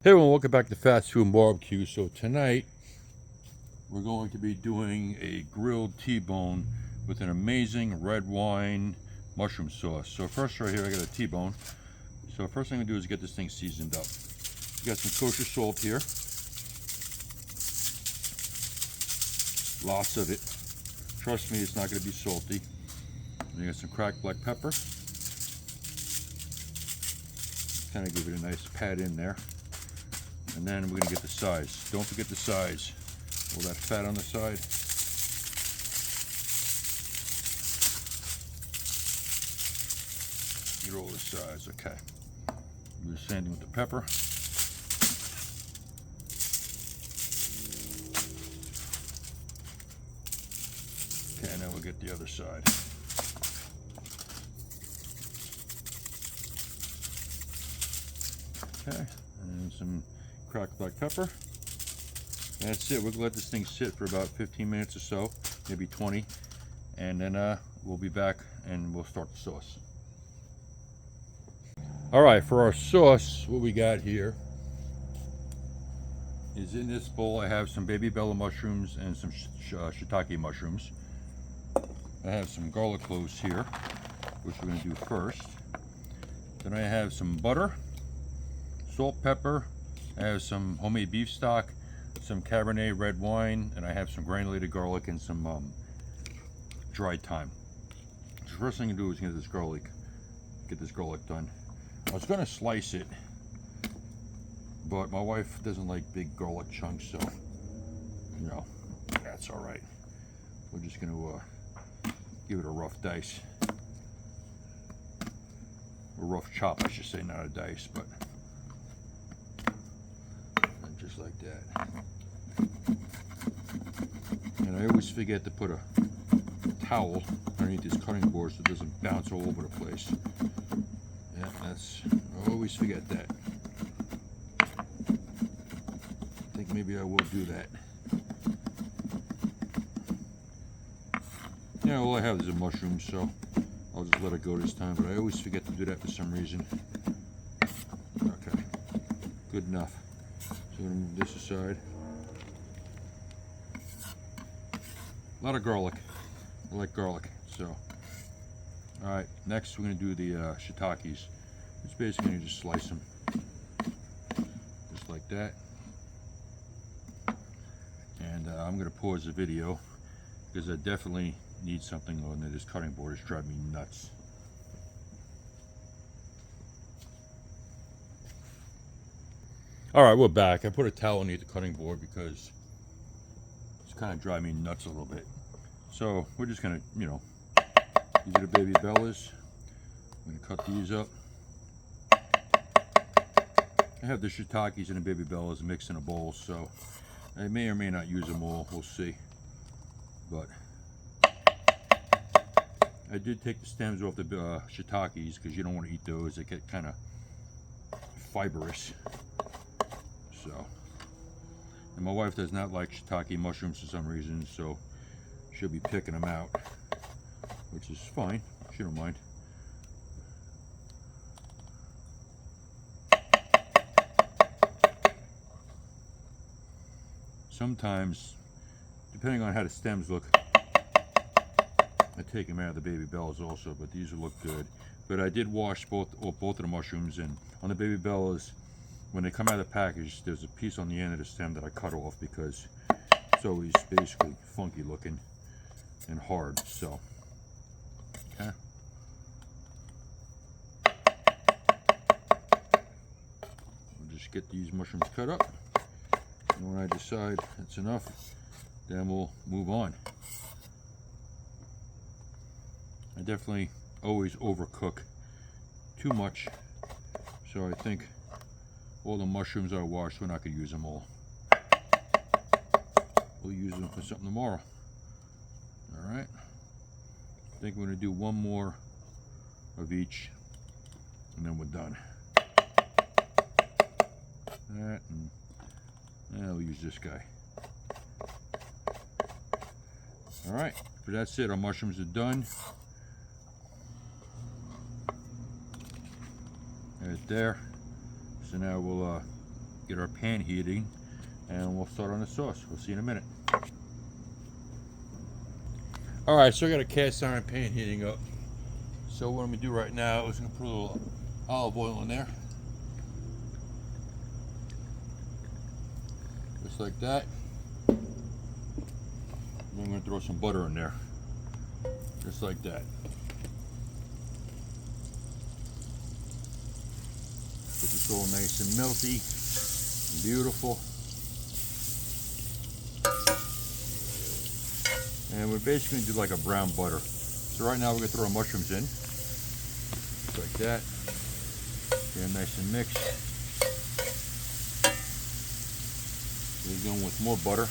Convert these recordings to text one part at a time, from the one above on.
Hey everyone, welcome back to Fast Food Barbecue. So tonight we're going to be doing a grilled T-bone with an amazing red wine mushroom sauce. So first right here I got a T-bone. So first thing I'm going to do is get this thing seasoned up. We got some kosher salt here. Lots of it. Trust me, it's not going to be salty. And you got some cracked black pepper. Kind of give it a nice pat in there. And then we're going to get the size. Don't forget the size. All that fat on the side. Get all the size. Okay. Do the same thing with the pepper. Okay, now we'll get the other side. Okay, and some cracked black pepper. That's it. We're gonna let this thing sit for about 15 minutes or so, maybe 20, and then we'll be back and we'll start the sauce. All right, for our sauce, what we got here is in this bowl I have some baby bella mushrooms and some shiitake mushrooms. I have some garlic cloves here, which we're gonna do first. Then I have some butter, salt, pepper. I have some homemade beef stock, some Cabernet red wine, and I have some granulated garlic and some dried thyme. So the first thing to do is get this garlic done. I was gonna slice it, but my wife doesn't like big garlic chunks, so you know that's all right. We're just gonna give it a rough dice, a rough chop, I should say, not a dice, but. Just like that. And I always forget to put a towel underneath this cutting board so it doesn't bounce all over the place. Yeah, I always forget that. I think maybe I will do that. Yeah, all I have is a mushroom, so I'll just let it go this time, but I always forget to do that for some reason. Okay, good enough. So I'm going to move this aside. A lot of garlic. I like garlic. So, alright, next we're going to do the shiitakes. It's basically you just slice them. Just like that. And I'm going to pause the video because I definitely need something on this cutting board. It's driving me nuts. All right, we're back. I put a towel underneath the cutting board because it's kind of driving me nuts a little bit. So we're just gonna, these are the baby bellas. I'm gonna cut these up. I have the shiitakes and the baby bellas mixed in a bowl, so I may or may not use them all. We'll see. But I did take the stems off the shiitakes because you don't want to eat those. They get kind of fibrous. So, and my wife does not like shiitake mushrooms for some reason, so she'll be picking them out, which is fine. She don't mind. Sometimes, depending on how the stems look, I take them out of the baby bellas also, but these look good. But I did wash both of the mushrooms, and on the baby bellas, when they come out of the package, there's a piece on the end of the stem that I cut off because it's always basically funky looking and hard. So, okay. We'll just get these mushrooms cut up, and when I decide it's enough, then we'll move on. I definitely always overcook too much, so I think all the mushrooms I washed, we're not going to use them all. We'll use them for something tomorrow. Alright. I think we're going to do one more of each, and then we're done. That, and we'll use this guy. Alright, but that's it. Our mushrooms are done. Right there. So now we'll get our pan heating, and we'll start on the sauce. We'll see you in a minute. All right, so I got a cast iron pan heating up. So what I'm gonna do right now is I'm gonna put a little olive oil in there. Just like that. Then I'm gonna throw some butter in there. Just like that. Get this all nice and melty and beautiful. And we're basically gonna do like a brown butter. So right now we're gonna throw our mushrooms in. Just like that. Get them nice and mixed. We're going with more butter.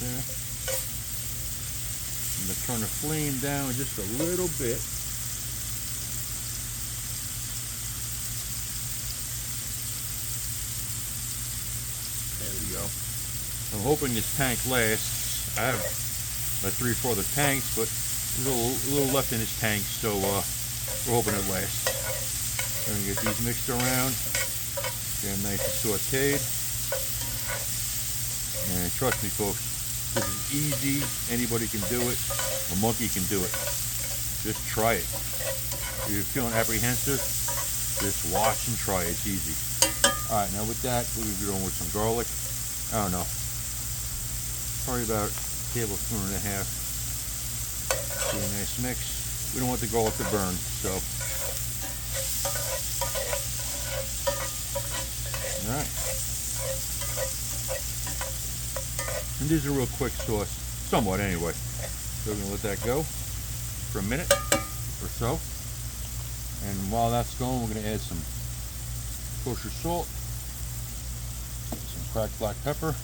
There. I'm gonna turn the flame down just a little bit. There we go. I'm hoping this tank lasts. I have like 3 or 4 other tanks, but there's a little left in this tank, so we're hoping it lasts. I'm gonna get these mixed around, get them nice and sauteed. And trust me, folks, this is easy. Anybody can do it. A monkey can do it. Just try it. If you're feeling apprehensive, just watch and try. It's easy. All right, now with that, we're gonna be going with some garlic. I don't know, probably about a tablespoon and a half. Do a nice mix. We don't want the garlic to burn, so. All right. And these are real quick sauce, somewhat anyway. So we're gonna let that go for a minute or so. And while that's going, we're gonna add some kosher salt, some cracked black pepper.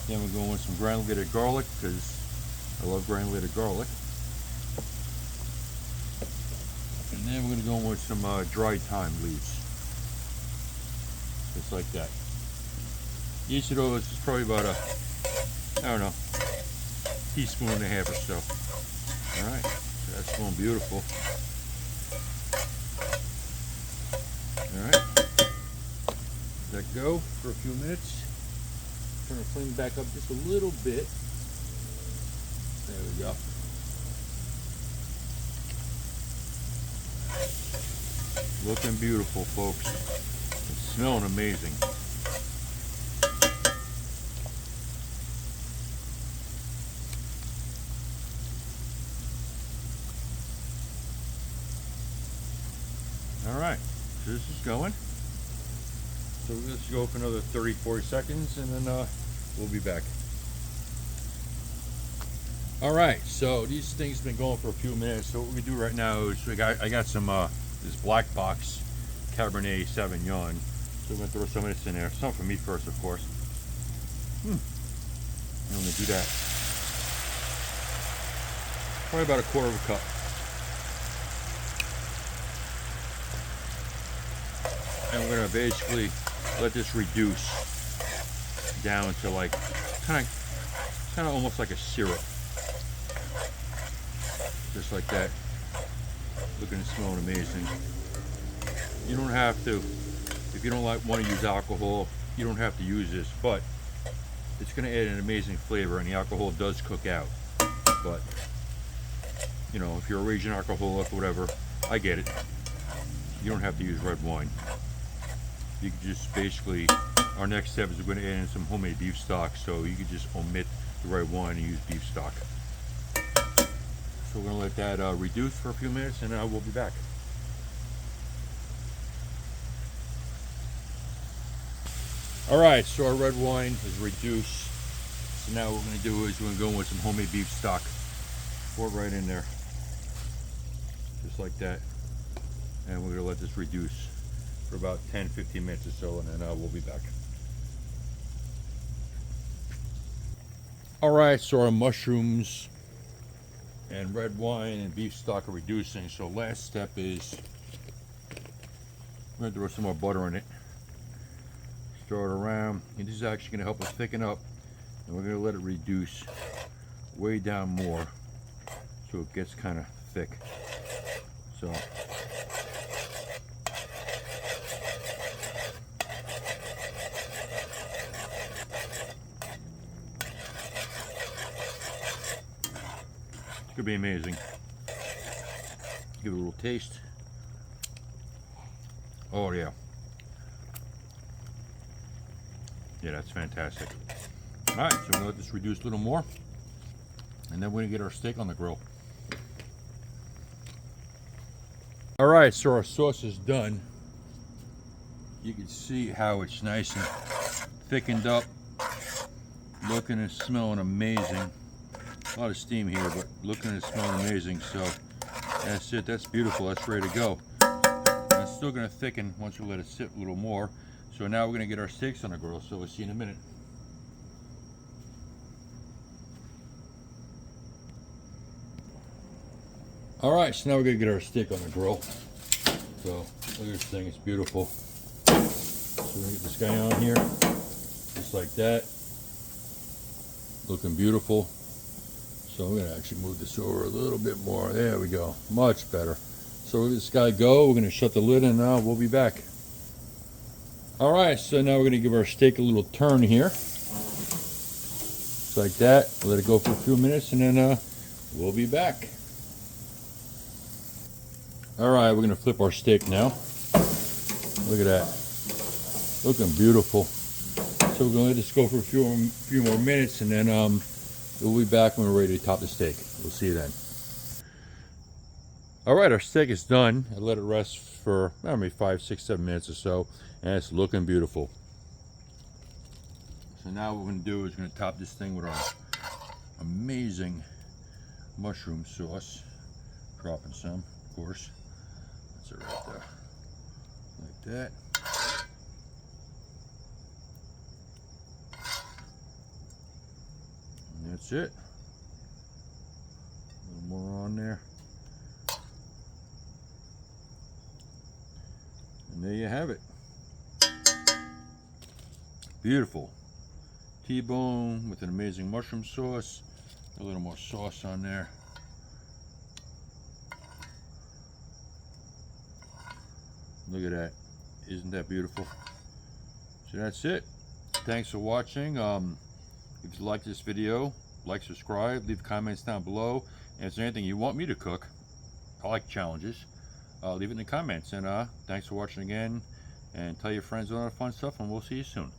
Then we're going with some granulated garlic, because I love granulated garlic. And then we're gonna go with some dried thyme leaves. Just like that. Each of those is probably about a, I don't know, teaspoon and a half or so. All right, so that's going beautiful. All right, let that go for a few minutes. Turn the flame back up just a little bit. There we go. Looking beautiful, folks. It's smelling amazing. All right, so this is going. So let's go for another 30-40 seconds, and then we'll be back. All right, so these things have been going for a few minutes. So what we do right now is I got some this black box Cabernet Sauvignon. So we're gonna throw some of this in there. Some for me first, of course. And I'm gonna do that. Probably about a quarter of a cup. And we're gonna basically let this reduce down to like kind of almost like a syrup, just like that. Looking and smelling amazing. You don't have to, if you don't want to use alcohol, you don't have to use this, but it's going to add an amazing flavor, and the alcohol does cook out. But you know, if you're a raging alcoholic or whatever, I get it. You don't have to use red wine. You can just basically, our next step is we're going to add in some homemade beef stock, so you can just omit the red wine and use beef stock. So we're going to let that reduce for a few minutes, and we'll be back. All right, so our red wine is reduced. So now what we're going to do is we're going to go in with some homemade beef stock. Pour it right in there, just like that. And we're going to let this reduce for about 10-15 minutes or so, and then we'll be back. All right, so our mushrooms and red wine and beef stock are reducing. So last step is we're going to throw some more butter in it. Stir it around, and this is actually going to help us thicken up, and we're going to let it reduce way down more so it gets kind of thick. So it's gonna be amazing. Give it a little taste. Oh yeah. Yeah, that's fantastic. All right, so we're gonna let this reduce a little more, and then we're gonna get our steak on the grill. All right, so our sauce is done. You can see how it's nice and thickened up, looking and smelling amazing. A lot of steam here, but looking and smelling amazing. So that's it. That's beautiful. That's ready to go. And it's still gonna thicken once we let it sit a little more. So now we're gonna get our steaks on the grill. So we'll see you in a minute. All right, so now we're gonna get our steak on the grill. So look at this thing, it's beautiful. So we're gonna get this guy on here, just like that. Looking beautiful. So we're gonna actually move this over a little bit more. There we go, much better. So we'll let this guy go. We're gonna shut the lid and we'll be back. All right, so now we're gonna give our steak a little turn here. Just like that. We'll let it go for a few minutes and then we'll be back. All right, we're gonna flip our steak now. Look at that, looking beautiful. So we're gonna let this go for a few more minutes, and then we'll be back when we're ready to top the steak. We'll see you then. All right, our steak is done. I let it rest for maybe 5, 6, 7 minutes or so, and it's looking beautiful. So now what we're gonna do is we're gonna top this thing with our amazing mushroom sauce. Dropping some, of course. That's it right there, like that. And that's it. A little more on there. And there you have it. Beautiful. T-bone with an amazing mushroom sauce. A little more sauce on there. Look at that. Isn't that beautiful? So that's it. Thanks for watching. If you like this video, like, subscribe, leave comments down below. And if there's anything you want me to cook, I like challenges, leave it in the comments. And thanks for watching again. And tell your friends all that fun stuff, and we'll see you soon.